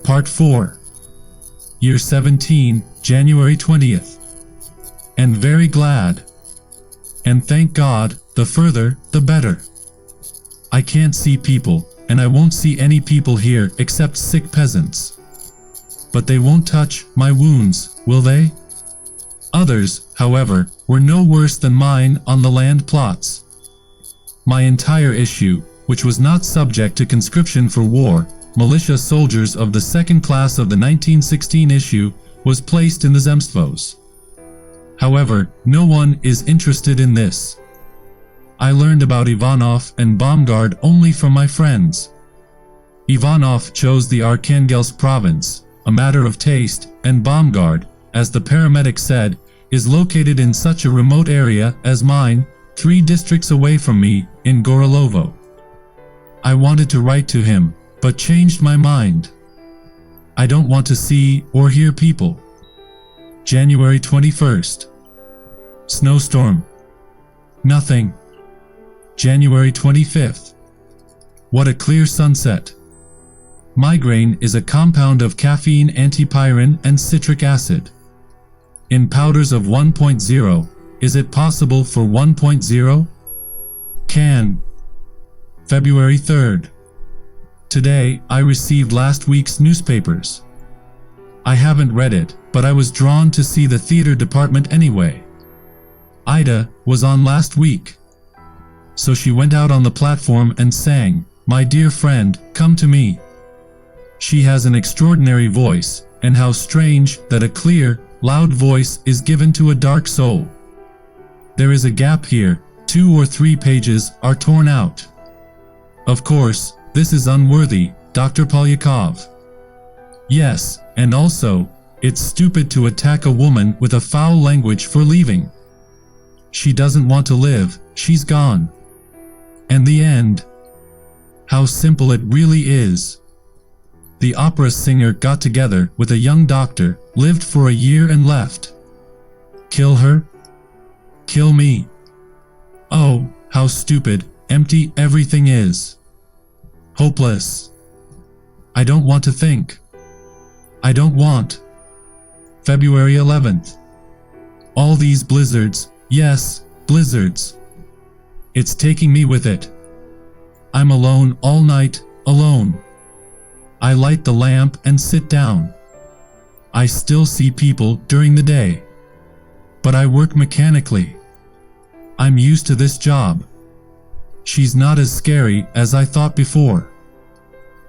Part 4. Year 17, January 20th. And very glad. And thank God, the further, the better. I can't see people, and I won't see any people here except sick peasants. But they won't touch my wounds, will they? Others, however, were no worse than mine on the land plots. My entire issue, which was not subject to conscription for war, militia soldiers of the second class of the 1916 issue, was placed in the Zemstvos. However, no one is interested in this. I learned about Ivanov and Bomgard only from my friends. Ivanov chose the Arkhangelsk province, a matter of taste, and Bomgard, as the paramedic said, is located in such a remote area as mine, 3 districts away from me, in Gorilovo. I wanted to write to him, but changed my mind. I don't want to see or hear people. January 21st. Snowstorm. Nothing. January 25th. What a clear sunset. Migraine is a compound of caffeine, antipyrin, and citric acid. In powders of 1.0, is it possible for 1.0? Can. February 3rd. Today, I received last week's newspapers. I haven't read it, but I was drawn to see the theater department anyway. Ida was on last week. So she went out on the platform and sang, "My dear friend, come to me." She has an extraordinary voice, and how strange that a clear, loud voice is given to a dark soul. There is a gap here, 2 or 3 pages are torn out. Of course, this is unworthy, Dr. Polyakov. Yes, and also, it's stupid to attack a woman with a foul language for leaving. She doesn't want to live, she's gone. And the end. How simple it really is. The opera singer got together with a young doctor, lived for a year and left. Kill her? Kill me. Oh, how stupid, empty everything is. Hopeless. I don't want to think. I don't want. February 11th. All these blizzards, yes, blizzards. It's taking me with it. I'm alone all night, alone. I light the lamp and sit down. I still see people during the day. But I work mechanically. I'm used to this job. She's not as scary as I thought before.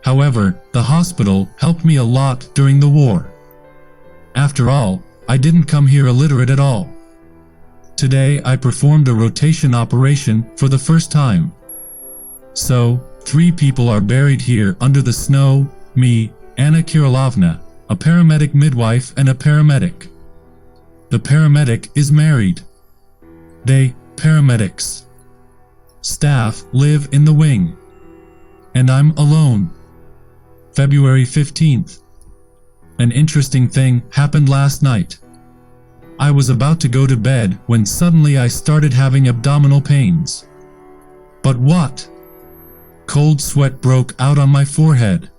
However, the hospital helped me a lot during the war. After all, I didn't come here illiterate at all. Today I performed a rotation operation for the first time. So, 3 people are buried here under the snow, me, Anna Kirilovna, a paramedic midwife and a paramedic. The paramedic is married. They, paramedics. Staff live in the wing. And I'm alone. February 15th. An interesting thing happened last night. I was about to go to bed when suddenly I started having abdominal pains. But what? Cold sweat broke out on my forehead.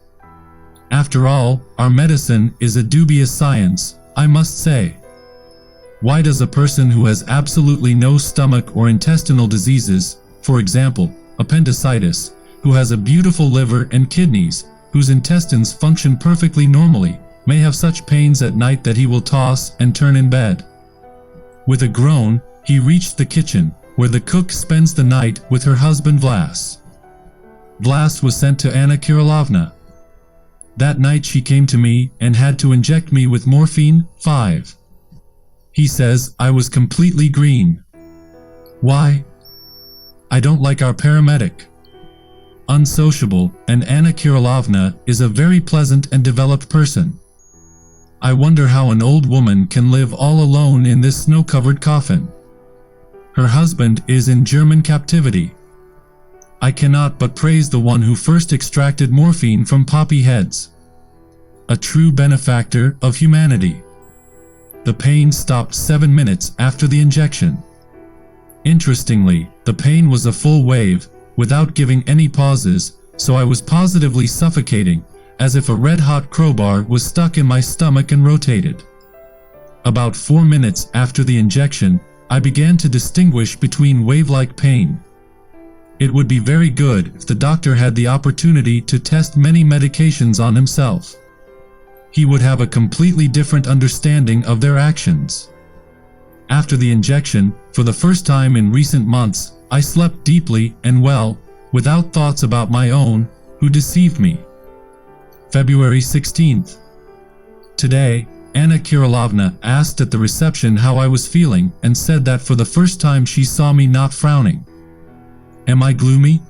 After all, our medicine is a dubious science, I must say. Why does a person who has absolutely no stomach or intestinal diseases, for example, appendicitis, who has a beautiful liver and kidneys, whose intestines function perfectly normally, may have such pains at night that he will toss and turn in bed? With a groan, he reached the kitchen, where the cook spends the night with her husband Vlas. Vlas was sent to Anna Kirilovna. That night she came to me and had to inject me with morphine, 5. He says I was completely green. Why? I don't like our paramedic. Unsociable, and Anna Kirilovna is a very pleasant and developed person. I wonder how an old woman can live all alone in this snow-covered coffin. Her husband is in German captivity. I cannot but praise the one who first extracted morphine from poppy heads. A true benefactor of humanity. The pain stopped 7 minutes after the injection. Interestingly, the pain was a full wave, without giving any pauses, so I was positively suffocating, as if a red-hot crowbar was stuck in my stomach and rotated. About 4 minutes after the injection, I began to distinguish between wave-like pain. It would be very good if the doctor had the opportunity to test many medications on himself. He would have a completely different understanding of their actions. After the injection, for the first time in recent months, I slept deeply and well, without thoughts about my own, who deceived me. February 16th. Today, Anna Kirilovna asked at the reception how I was feeling and said that for the first time she saw me not frowning. Am I gloomy?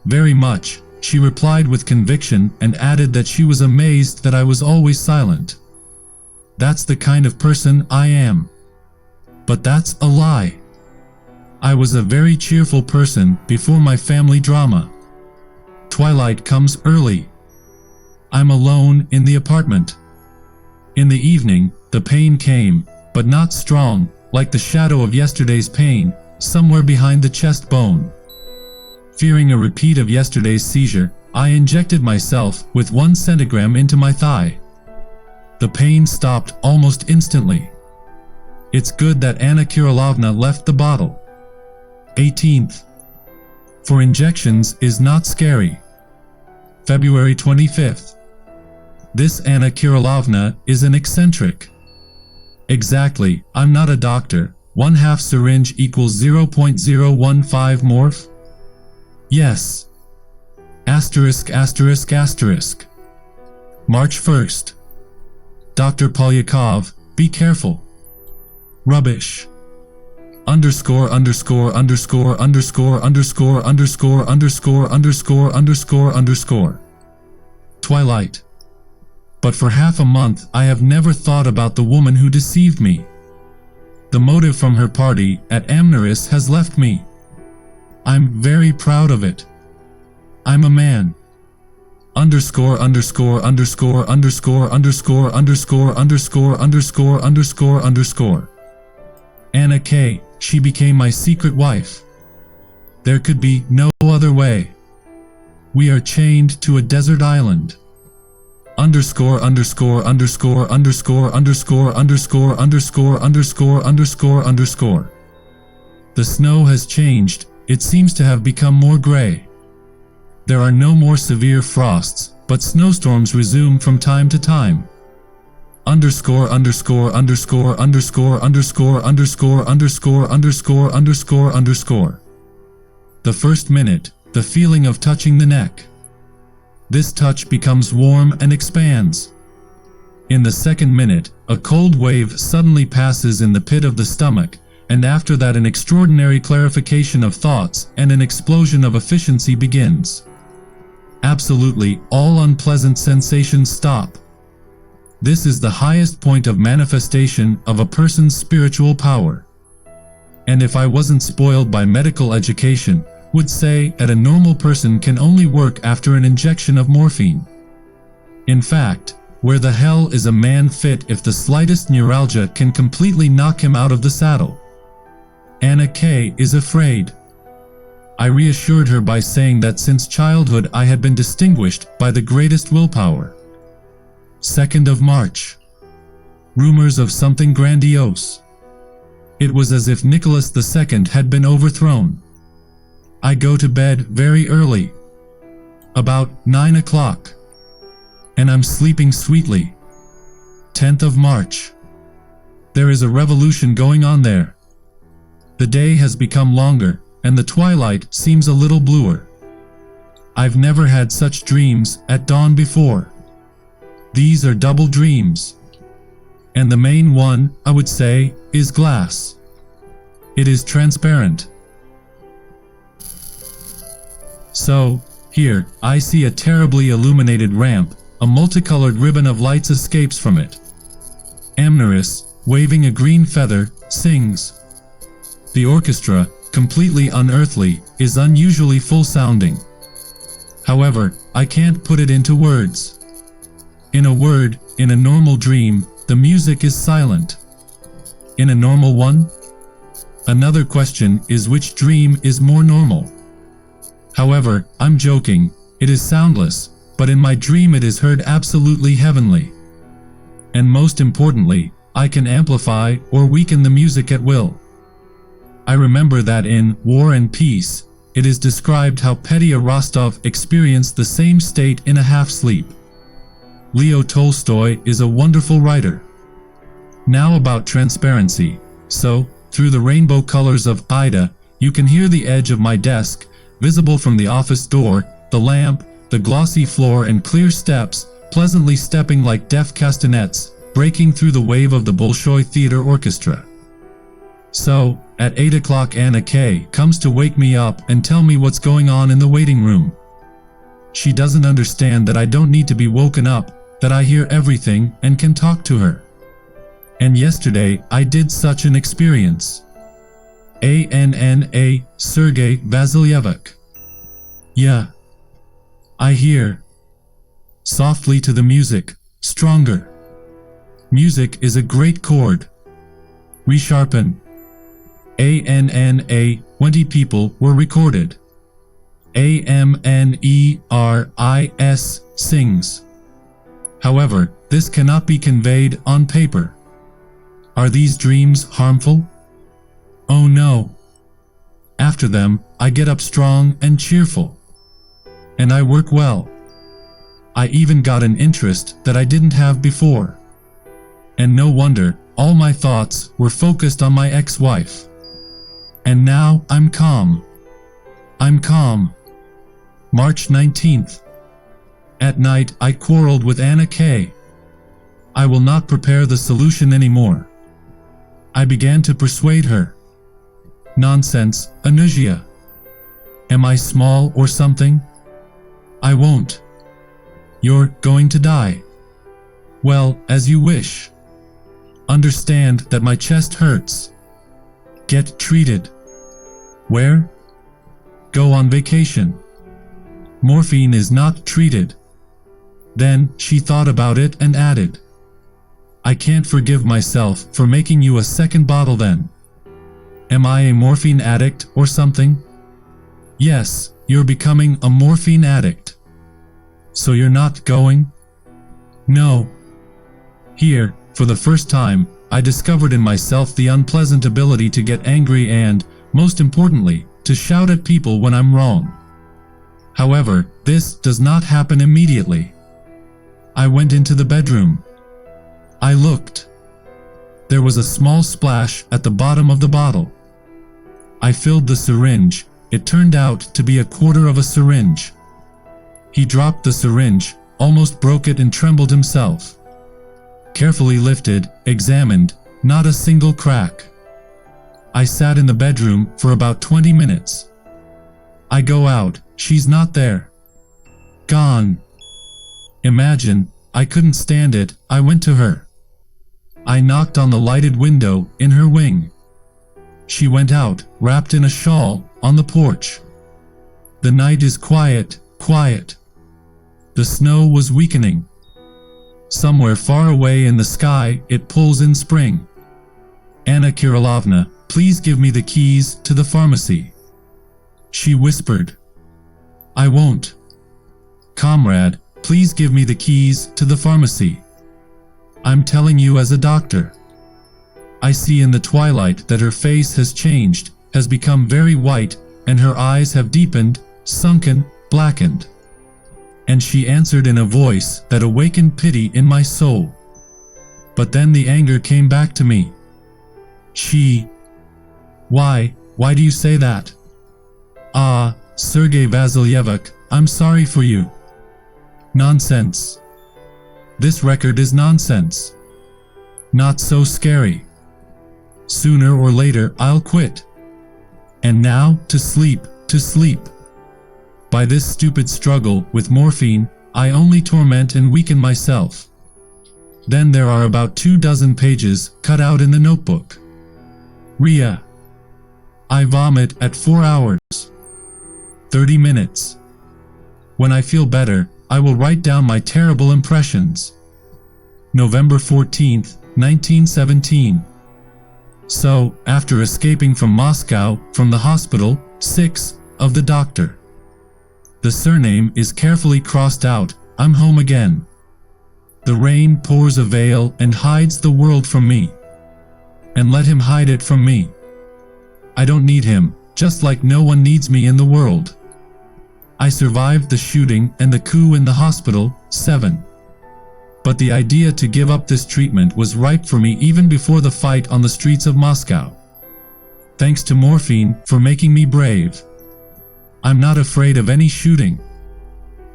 Very much, she replied with conviction and added that she was amazed that I was always silent. That's the kind of person I am. But that's a lie. I was a very cheerful person before my family drama. Twilight comes early. I'm alone in the apartment. In the evening, the pain came, but not strong, like the shadow of yesterday's pain, somewhere behind the chest bone. Fearing a repeat of yesterday's seizure, I injected myself with 1 centigram into my thigh. The pain stopped almost instantly. It's good that Anna Kirilovna left the bottle. 18th. For injections is not scary. February 25th. This Anna Kirilovna is an eccentric. Exactly, I'm not a doctor. 1/2 syringe equals 0.015 morph? Yes. Asterisk asterisk asterisk. March 1st. Dr. Polyakov, be careful. Rubbish. Underscore underscore underscore underscore underscore underscore underscore underscore underscore underscore. Twilight. But for half a month I have never thought about the woman who deceived me. The motive from her party at Amneris has left me. I'm very proud of it. I'm a man. Underscore underscore underscore underscore underscore underscore underscore underscore underscore underscore. Anna K. She became my secret wife. There could be no other way. We are chained to a desert island. Underscore underscore underscore underscore underscore underscore underscore underscore underscore underscore. The snow has changed. It seems to have become more gray. There are no more severe frosts, but snowstorms resume from time to time. Underscore underscore underscore underscore underscore underscore underscore underscore underscore underscore. The first minute, the feeling of touching the neck. This touch becomes warm and expands. In the second minute, a cold wave suddenly passes in the pit of the stomach, and after that an extraordinary clarification of thoughts and an explosion of efficiency begins. Absolutely all unpleasant sensations stop. This is the highest point of manifestation of a person's spiritual power. And if I wasn't spoiled by medical education, would say that a normal person can only work after an injection of morphine. In fact, where the hell is a man fit if the slightest neuralgia can completely knock him out of the saddle? Anna K. is afraid. I reassured her by saying that since childhood I had been distinguished by the greatest willpower. 2nd of March. Rumors of something grandiose. It was as if Nicholas II had been overthrown. I go to bed very early. About 9 o'clock. And I'm sleeping sweetly. 10th of March. There is a revolution going on there. The day has become longer, and the twilight seems a little bluer. I've never had such dreams at dawn before. These are double dreams. And the main one, I would say, is glass. It is transparent. So, here, I see a terribly illuminated ramp. A multicolored ribbon of lights escapes from it. Amneris, waving a green feather, sings. The orchestra, completely unearthly, is unusually full-sounding. However, I can't put it into words. In a word, in a normal dream, the music is silent. In a normal one? Another question is which dream is more normal? However, I'm joking, it is soundless, but in my dream it is heard absolutely heavenly. And most importantly, I can amplify or weaken the music at will. I remember that in War and Peace, it is described how Petya Rostov experienced the same state in a half-sleep. Leo Tolstoy is a wonderful writer. Now about transparency. So, through the rainbow colors of Ida, you can hear the edge of my desk, visible from the office door, the lamp, the glossy floor and clear steps, pleasantly stepping like deaf castanets, breaking through the wave of the Bolshoi Theater Orchestra. So, at 8 o'clock Anna K. comes to wake me up and tell me what's going on in the waiting room. She doesn't understand that I don't need to be woken up, that I hear everything and can talk to her. And yesterday I did such an experience. Anna Sergei Vasilyevich. Yeah. I hear. Softly to the music, stronger. Music is a great chord. Resharpen. ANNA 20 people were recorded. AMNERIS sings. However, this cannot be conveyed on paper. Are these dreams harmful? Oh no. After them, I get up strong and cheerful. And I work well. I even got an interest that I didn't have before. And no wonder, all my thoughts were focused on my ex-wife. And now I'm calm. I'm calm. March 19th. At night I quarreled with Anna K. I will not prepare the solution anymore. I began to persuade her. Nonsense, Anusia. Am I small or something? I won't. You're going to die. Well, as you wish. Understand that my chest hurts. Get treated. Where? Go on vacation. Morphine is not treated. Then she thought about it and added, I can't forgive myself for making you a second bottle then. Am I a morphine addict or something? Yes, you're becoming a morphine addict. So you're not going? No. Here, for the first time, I discovered in myself the unpleasant ability to get angry and, most importantly, to shout at people when I'm wrong. However, this does not happen immediately. I went into the bedroom. I looked. There was a small splash at the bottom of the bottle. I filled the syringe. It turned out to be a quarter of a syringe. He dropped the syringe, almost broke it and trembled himself. Carefully lifted, examined, not a single crack. I sat in the bedroom for about 20 minutes. I go out, she's not there. Gone. Imagine, I couldn't stand it, I went to her. I knocked on the lighted window in her wing. She went out, wrapped in a shawl, on the porch. The night is quiet, quiet. The snow was weakening. Somewhere far away in the sky, it pulls in spring. Anna Kirilovna, please give me the keys to the pharmacy. She whispered. I won't. Comrade, please give me the keys to the pharmacy. I'm telling you as a doctor. I see in the twilight that her face has changed, has become very white, and her eyes have deepened, sunken, blackened. And she answered in a voice that awakened pity in my soul. But then the anger came back to me. Why do you say that? Ah, Sergei Vasilyevich, I'm sorry for you. Nonsense. This record is nonsense. Not so scary. Sooner or later I'll quit. And now, to sleep, to sleep. By this stupid struggle with morphine, I only torment and weaken myself. Then there are about 24 pages cut out in the notebook. Ria. I vomit at 4 hours. 30 minutes. When I feel better, I will write down my terrible impressions. November 14th, 1917. So, after escaping from Moscow, from the hospital, 6, of the doctor. The surname is carefully crossed out, I'm home again. The rain pours a veil and hides the world from me. And let him hide it from me. I don't need him, just like no one needs me in the world. I survived the shooting and the coup in the hospital. 7. But the idea to give up this treatment was ripe for me even before the fight on the streets of Moscow. Thanks to morphine for making me brave. I'm not afraid of any shooting.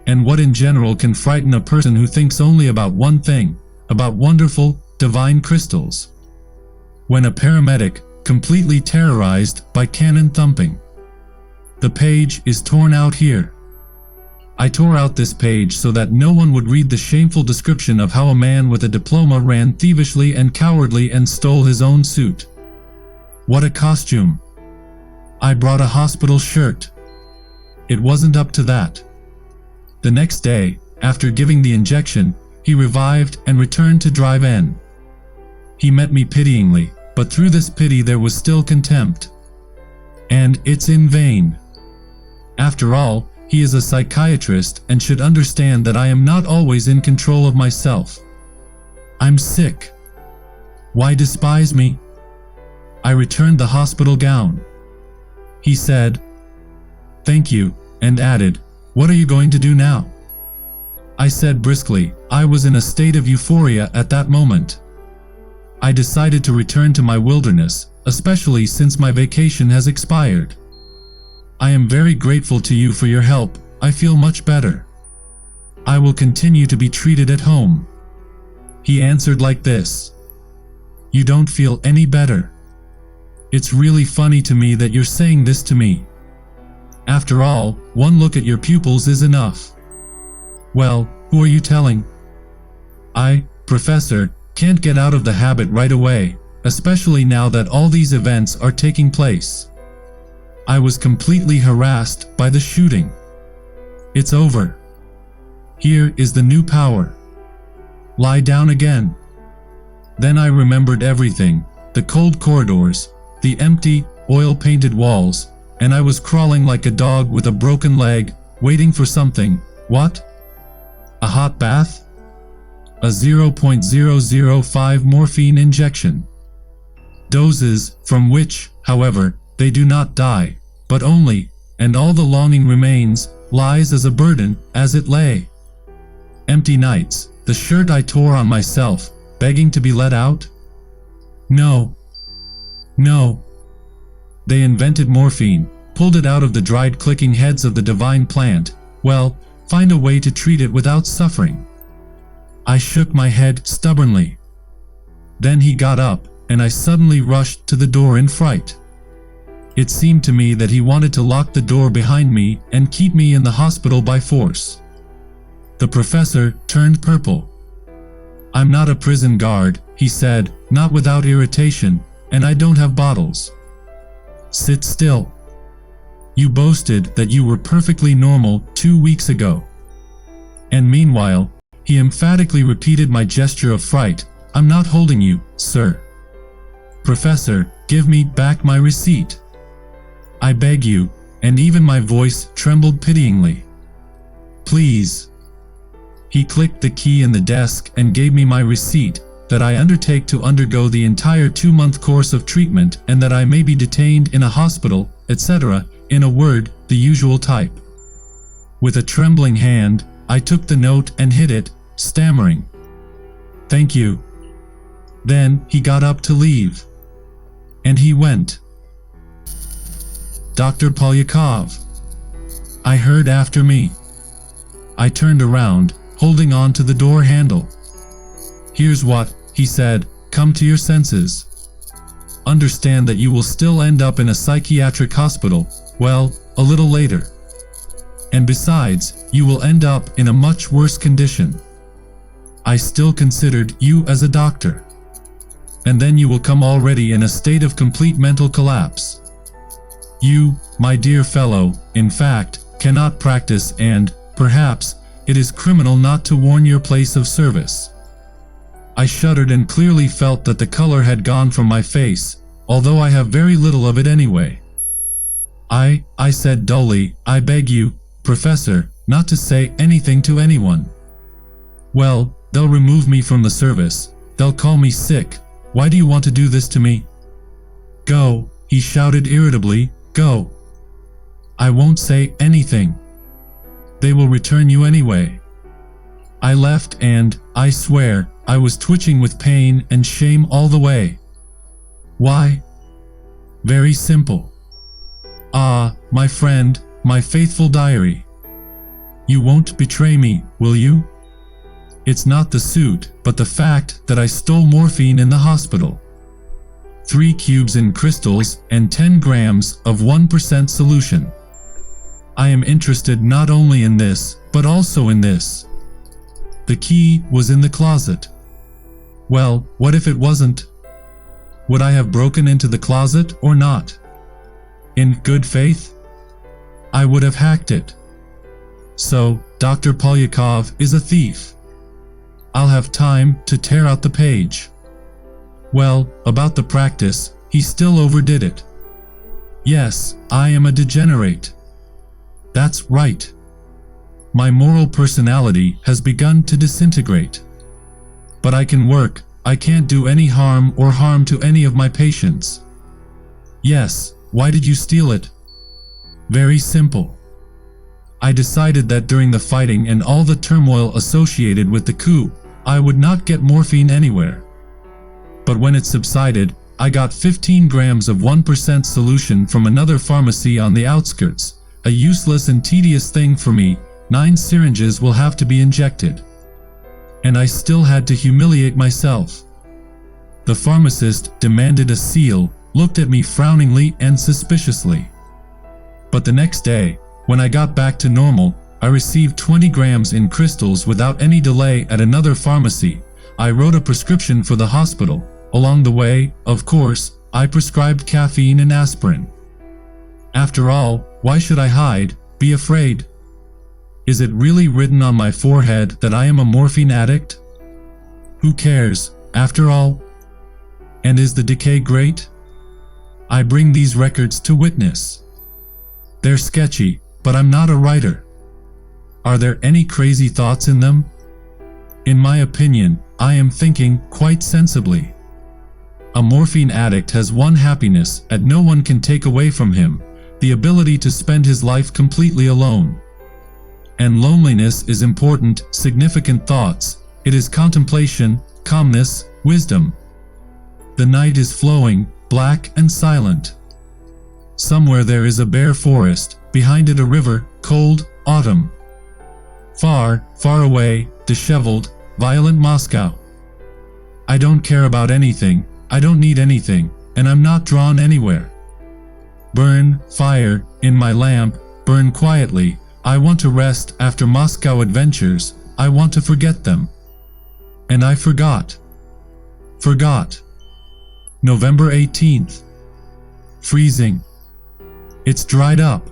And what in general can frighten a person who thinks only about one thing, about wonderful, divine crystals? When a paramedic, completely terrorized by cannon thumping. The page is torn out here. I tore out this page so that no one would read the shameful description of how a man with a diploma ran thievishly and cowardly and stole his own suit. What a costume! I brought a hospital shirt. It wasn't up to that. The next day, after giving the injection, he revived and returned to drive in. He met me pityingly, but through this pity there was still contempt. And it's in vain. After all, he is a psychiatrist and should understand that I am not always in control of myself. I'm sick. Why despise me? I returned the hospital gown. He said, "Thank you," and added, "What are you going to do now?" I said briskly, I was in a state of euphoria at that moment. I decided to return to my wilderness, especially since my vacation has expired. I am very grateful to you for your help. I feel much better. I will continue to be treated at home. He answered like this. You don't feel any better. It's really funny to me that you're saying this to me. After all, one look at your pupils is enough. Well, who are you telling? I, Professor, can't get out of the habit right away, especially now that all these events are taking place. I was completely harassed by the shooting. It's over. Here is the new power. Lie down again. Then I remembered everything, the cold corridors, the empty, oil-painted walls, and I was crawling like a dog with a broken leg, waiting for something. What? A hot bath? A 0.005 morphine injection. Doses from which, however, they do not die, but only, and all the longing remains, lies as a burden, as it lay. Empty nights, the shirt I tore on myself, begging to be let out? No. No. They invented morphine, pulled it out of the dried clicking heads of the divine plant. Well, find a way to treat it without suffering. I shook my head stubbornly. Then he got up, and I suddenly rushed to the door in fright. It seemed to me that he wanted to lock the door behind me and keep me in the hospital by force. The professor turned purple. I'm not a prison guard, he said, not without irritation, and I don't have bottles. Sit still. You boasted that you were perfectly normal 2 weeks ago. And meanwhile, he emphatically repeated my gesture of fright. I'm not holding you, sir. Professor, give me back my receipt. I beg you, and even my voice trembled pityingly. Please. He clicked the key in the desk and gave me my receipt, that I undertake to undergo the entire 2-month course of treatment and that I may be detained in a hospital, etc., in a word, the usual type. With a trembling hand, I took the note and hid it, stammering. Thank you. Then he got up to leave. And he went. Dr. Polyakov. I heard after me. I turned around, holding on to the door handle. Here's what, he said, come to your senses. Understand that you will still end up in a psychiatric hospital, well, a little later. And besides, you will end up in a much worse condition. I still considered you as a doctor. And then you will come already in a state of complete mental collapse. You, my dear fellow, in fact, cannot practice and, perhaps, it is criminal not to warn your place of service. I shuddered and clearly felt that the color had gone from my face, although I have very little of it anyway. I said dully, I beg you, Professor, not to say anything to anyone. Well, they'll remove me from the service. They'll call me sick. Why do you want to do this to me? Go, he shouted irritably, go. I won't say anything. They will return you anyway. I left and, I swear, I was twitching with pain and shame all the way. Why? Very simple. Ah, my friend, my faithful diary. You won't betray me, will you? It's not the suit, but the fact that I stole morphine in the hospital. 3 cubes in crystals and 10 grams of 1% solution. I am interested not only in this, but also in this. The key was in the closet. Well, what if it wasn't? Would I have broken into the closet or not? In good faith? I would have hacked it. So, Dr. Polyakov is a thief. I'll have time to tear out the page. Well, about the practice, he still overdid it. Yes, I am a degenerate. That's right. My moral personality has begun to disintegrate. But I can work, I can't do any harm or harm to any of my patients. Yes, why did you steal it? Very simple. I decided that during the fighting and all the turmoil associated with the coup, I would not get morphine anywhere. But when it subsided, I got 15 grams of 1% solution from another pharmacy on the outskirts, a useless and tedious thing for me. 9 syringes will have to be injected. And I still had to humiliate myself. The pharmacist demanded a seal, looked at me frowningly and suspiciously. But the next day, when I got back to normal, I received 20 grams in crystals without any delay at another pharmacy. I wrote a prescription for the hospital. Along the way, of course, I prescribed caffeine and aspirin. After all, why should I hide, be afraid? Is it really written on my forehead that I am a morphine addict? Who cares, after all? And is the decay great? I bring these records to witness. They're sketchy, but I'm not a writer. Are there any crazy thoughts in them? In my opinion, I am thinking quite sensibly. A morphine addict has one happiness that no one can take away from him, the ability to spend his life completely alone. And loneliness is important, significant thoughts. It is contemplation, calmness, wisdom. The night is flowing, black and silent. Somewhere there is a bare forest, behind it a river, cold, autumn. Far, far away, disheveled, violent Moscow. I don't care about anything, I don't need anything, and I'm not drawn anywhere. Burn, fire, in my lamp, burn quietly. I want to rest after Moscow adventures, I want to forget them. And I forgot. Forgot. November 18th. Freezing. It's dried up.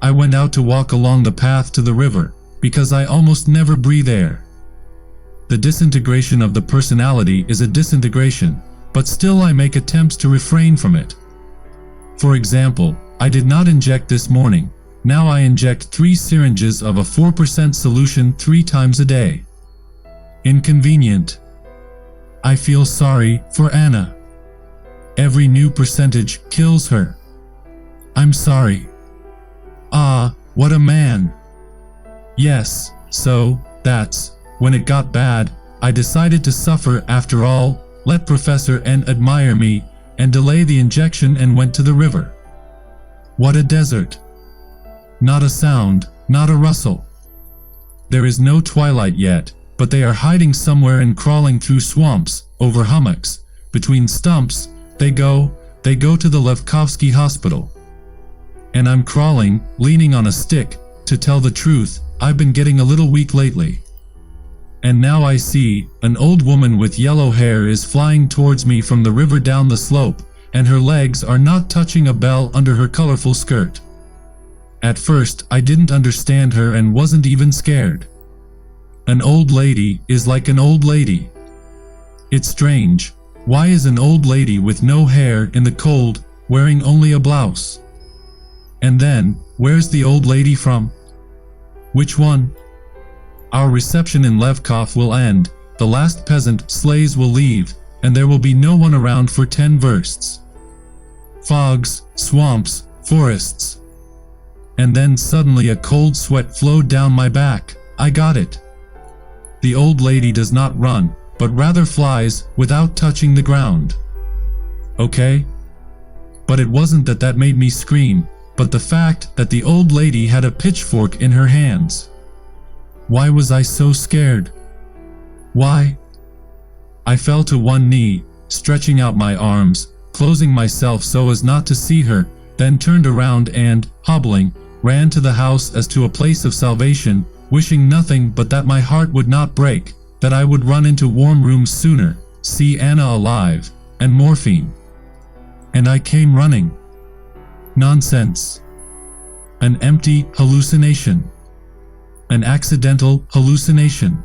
I went out to walk along the path to the river, because I almost never breathe air. The disintegration of the personality is a disintegration, but still I make attempts to refrain from it. For example, I did not inject this morning. Now I inject 3 syringes of a 4% solution 3 times a day. Inconvenient. I feel sorry for Anna. Every new percentage kills her. I'm sorry. Ah, what a man. Yes, so, that's, when it got bad, I decided to suffer after all, let Professor N admire me, and delay the injection and went to the river. What a desert. Not a sound, not a rustle. There is no twilight yet, but they are hiding somewhere and crawling through swamps, over hummocks, between stumps. They go to the Levkovsky hospital. And I'm crawling, leaning on a stick. To tell the truth, I've been getting a little weak lately. And now I see, an old woman with yellow hair is flying towards me from the river down the slope, and her legs are not touching a bell under her colorful skirt. At first, I didn't understand her and wasn't even scared. An old lady is like an old lady. It's strange. Why is an old lady with no hair in the cold, wearing only a blouse? And then, where's the old lady from? Which one? Our reception in Levkov will end, the last peasant sleighs will leave, and there will be no one around for 10 versts. Fogs, swamps, forests. And then suddenly a cold sweat flowed down my back. I got it. The old lady does not run, but rather flies without touching the ground. Okay? But it wasn't that made me scream, but the fact that the old lady had a pitchfork in her hands. Why was I so scared? Why? I fell to one knee, stretching out my arms, closing myself so as not to see her, then turned around and, hobbling, ran to the house as to a place of salvation, wishing nothing but that my heart would not break, that I would run into warm rooms sooner, see Anna alive, and morphine. And I came running. Nonsense. An empty hallucination. An accidental hallucination.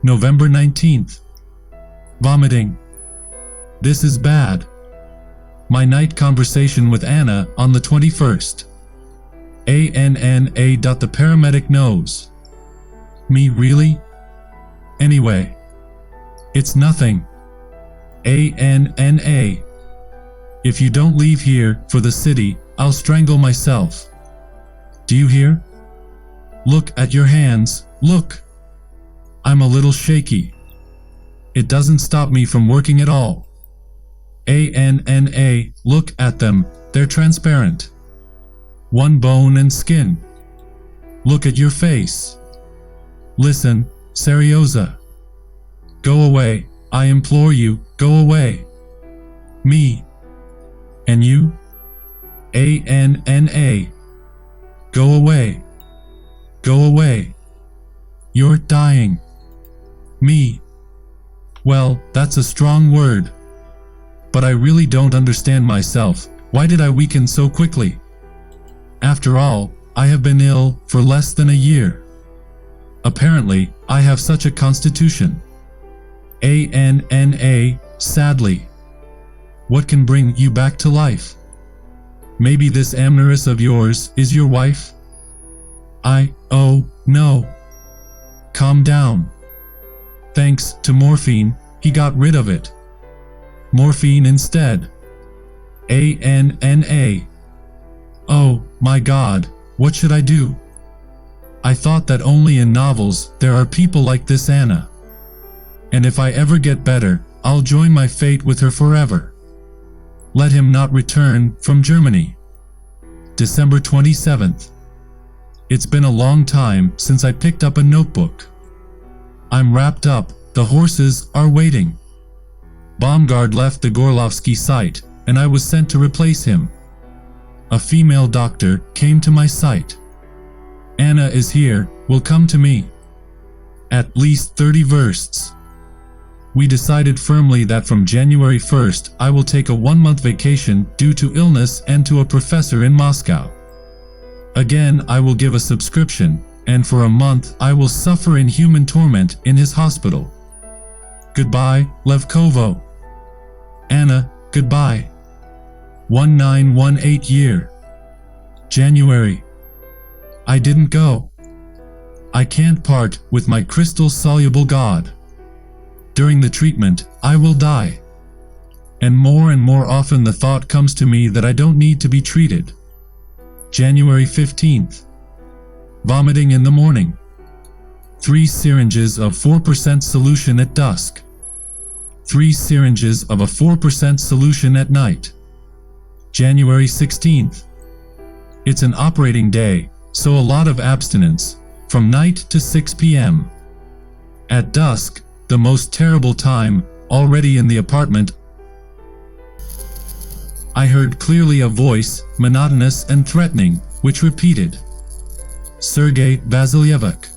November 19th. Vomiting. This is bad. My night conversation with Anna on the 21st. ANNA. The paramedic knows. Me really? Anyway. It's nothing. ANNA. If you don't leave here for the city, I'll strangle myself. Do you hear? Look at your hands, look. I'm a little shaky. It doesn't stop me from working at all. ANNA, look at them, they're transparent. One bone and skin. Look at your face. Listen, Serioza. Go away, I implore you, go away. Me. And you? ANNA. Go away. Go away. You're dying. Me. Well, that's a strong word. But I really don't understand myself. Why did I weaken so quickly? After all, I have been ill for less than a year. Apparently, I have such a constitution. ANNA, sadly. What can bring you back to life? Maybe this amorous of yours is your wife? Oh, no. Calm down. Thanks to morphine, he got rid of it. Morphine instead. ANNA. Oh, my God, what should I do? I thought that only in novels there are people like this Anna. And if I ever get better, I'll join my fate with her forever. Let him not return from Germany. December 27th. It's been a long time since I picked up a notebook. I'm wrapped up, the horses are waiting. Bomgard left the Gorlovsky site, and I was sent to replace him. A female doctor came to my site. Anna is here, will come to me. At least 30 versts. We decided firmly that from January 1st I will take a 1-month vacation due to illness and to a professor in Moscow. Again I will give a subscription, and for a month I will suffer inhuman torment in his hospital. Goodbye, Levkovo. Anna, goodbye. 1918 year. January. I didn't go. I can't part with my crystal-soluble God. During the treatment, I will die. And more often the thought comes to me that I don't need to be treated. January 15th. Vomiting in the morning. 3 syringes of 4% solution at dusk. 3 syringes of a 4% solution at night. January 16th. It's an operating day, so a lot of abstinence, from night to 6 p.m. At dusk, the most terrible time, already in the apartment, I heard clearly a voice, monotonous and threatening, which repeated, Sergei Vasilyevich.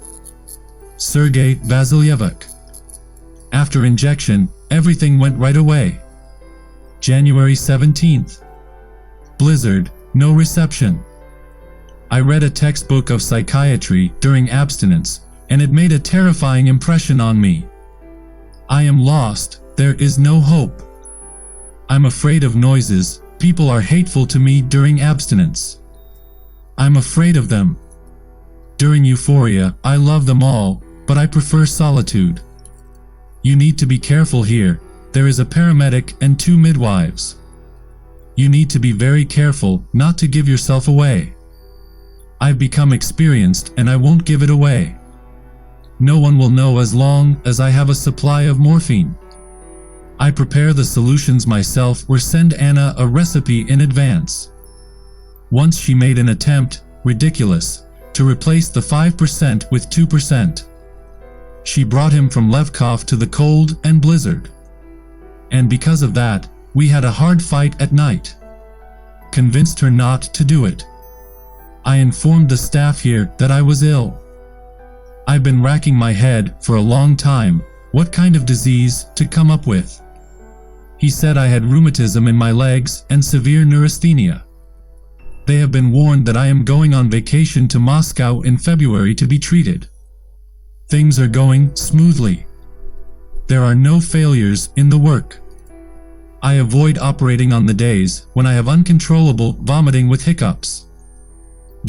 Sergei Vasilyevich. After injection, everything went right away. January 17th. Blizzard, no reception. I read a textbook of psychiatry during abstinence, and it made a terrifying impression on me. I am lost, there is no hope. I'm afraid of noises, people are hateful to me during abstinence. I'm afraid of them. During euphoria, I love them all, but I prefer solitude. You need to be careful here. There is a paramedic and 2 midwives. You need to be very careful not to give yourself away. I've become experienced and I won't give it away. No one will know as long as I have a supply of morphine. I prepare the solutions myself or send Anna a recipe in advance. Once she made an attempt, ridiculous, to replace the 5% with 2%. She brought him from Levkov to the cold and blizzard. And because of that, we had a hard fight at night. Convinced her not to do it. I informed the staff here that I was ill. I've been racking my head for a long time, what kind of disease to come up with. He said I had rheumatism in my legs and severe neurasthenia. They have been warned that I am going on vacation to Moscow in February to be treated. Things are going smoothly. There are no failures in the work. I avoid operating on the days when I have uncontrollable vomiting with hiccups.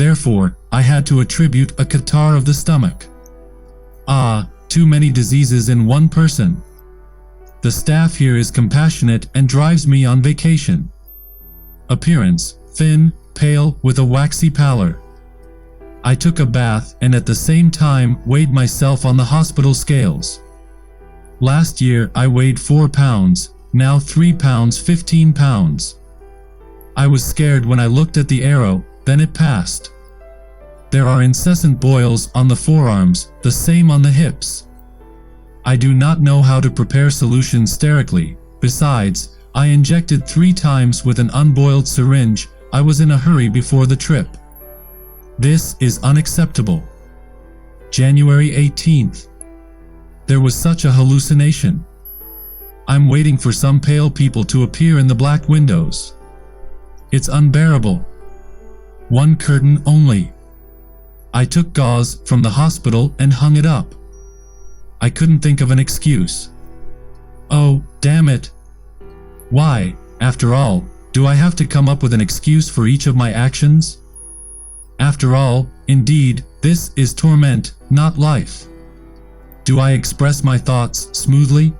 Therefore, I had to attribute a catarrh of the stomach. Ah, too many diseases in one person. The staff here is compassionate and drives me on vacation. Appearance, thin, pale, with a waxy pallor. I took a bath and at the same time weighed myself on the hospital scales. Last year I weighed 4 pounds, now 3 pounds 15 pounds. I was scared when I looked at the arrow, then it passed. There are incessant boils on the forearms, the same on the hips. I do not know how to prepare solution sterically. Besides, I injected 3 times with an unboiled syringe. I was in a hurry before the trip. This is unacceptable. January 18th. There was such a hallucination. I'm waiting for some pale people to appear in the black windows. It's unbearable. 1 curtain only. I took gauze from the hospital and hung it up. I couldn't think of an excuse. Oh, damn it. Why, after all, do I have to come up with an excuse for each of my actions? After all, indeed, this is torment, not life. Do I express my thoughts smoothly?